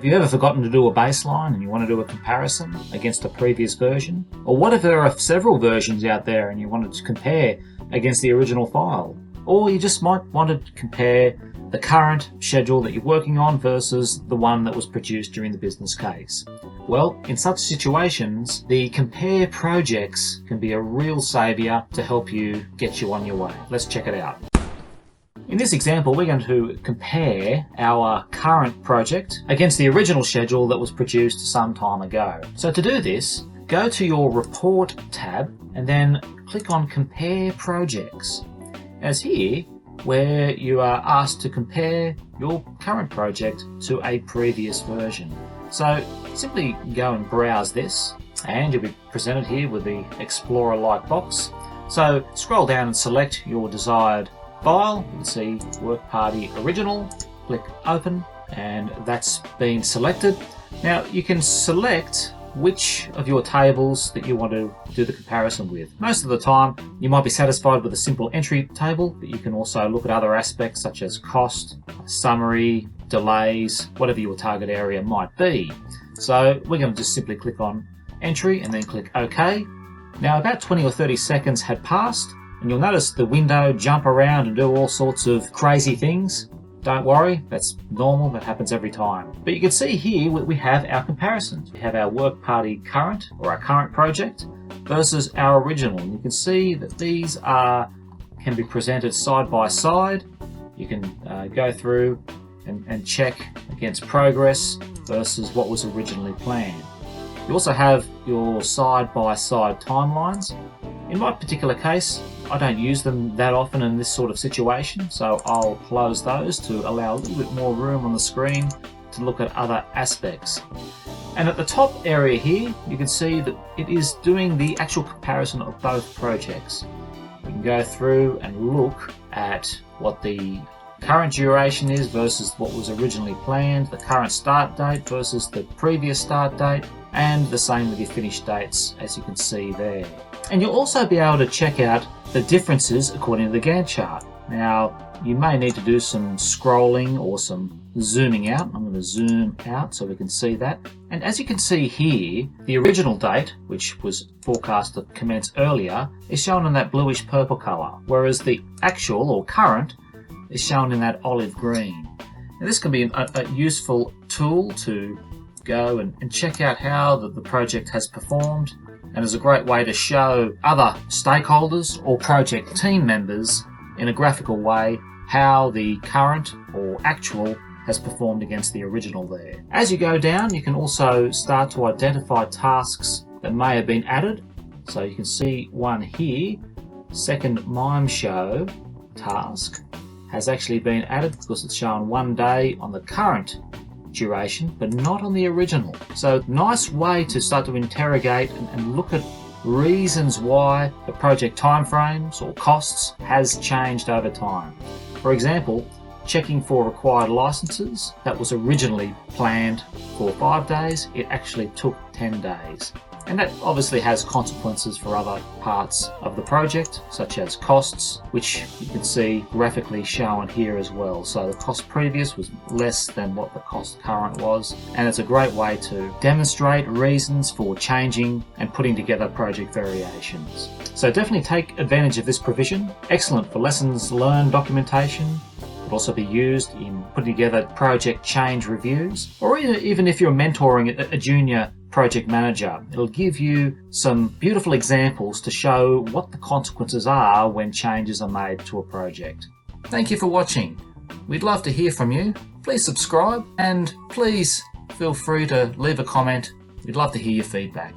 you ever forgotten to do a baseline and you want to do a comparison against a previous version? Or what if there are several versions out there and you wanted to compare against the original file? Or you just might want to compare the current schedule that you're working on versus the one that was produced during the business case. Well, in such situations, the compare projects can be a real saviour to help you get you on your way. Let's check it out. In this example, we're going to compare our current project against the original schedule that was produced some time ago. So to do this, go to your Report tab and then click on Compare Projects. As here, where you are asked to compare your current project to a previous version. So simply go and browse this and you'll be presented here with the Explorer-like box. So scroll down and select your desired file. You can see Work Party Original, click Open, and that's been selected. Now you can select which of your tables that you want to do the comparison with. Most of the time you might be satisfied with a simple entry table, but you can also look at other aspects such as cost, summary, delays, whatever your target area might be. So we're going to just simply click on Entry and then click OK. Now about 20 or 30 seconds had passed and you'll notice the window jump around and do all sorts of crazy things. Don't worry, that's normal, that happens every time. But you can see here we have our comparisons. We have our Work Party Current, or our current project, versus our original. And you can see that these can be presented side by side. You can go through and check against progress versus what was originally planned. You also have your side-by-side timelines. In my particular case, I don't use them that often in this sort of situation, so I'll close those to allow a little bit more room on the screen to look at other aspects. And at the top area here, you can see that it is doing the actual comparison of both projects. You can go through and look at what the current duration is versus what was originally planned, the current start date versus the previous start date, and the same with your finish dates, as you can see there. And you'll also be able to check out the differences according to the Gantt chart. Now, you may need to do some scrolling or some zooming out. I'm going to zoom out so we can see that. And as you can see here, the original date, which was forecast to commence earlier, is shown in that bluish purple colour, whereas the actual or current is shown in that olive green. Now, this can be a useful tool to go and check out how the project has performed, and is a great way to show other stakeholders or project team members in a graphical way how the current or actual has performed against the original there. As you go down, you can also start to identify tasks that may have been added. So you can see one here, second mime show task has actually been added because it's shown 1 day on the current duration, but not on the original. So nice way to start to interrogate and look at reasons why the project timeframes or costs has changed over time. For example, checking for required licenses that was originally planned for 5 days, it actually took 10 days. And that obviously has consequences for other parts of the project, such as costs, which you can see graphically shown here as well. So the cost previous was less than what the cost current was, and it's a great way to demonstrate reasons for changing and putting together project variations. So definitely take advantage of this provision. Excellent for lessons learned documentation. Could also be used in putting together project change reviews, or even if you're mentoring a junior project manager. It'll give you some beautiful examples to show what the consequences are when changes are made to a project. Thank you for watching. We'd love to hear from you. Please subscribe and please feel free to leave a comment. We'd love to hear your feedback.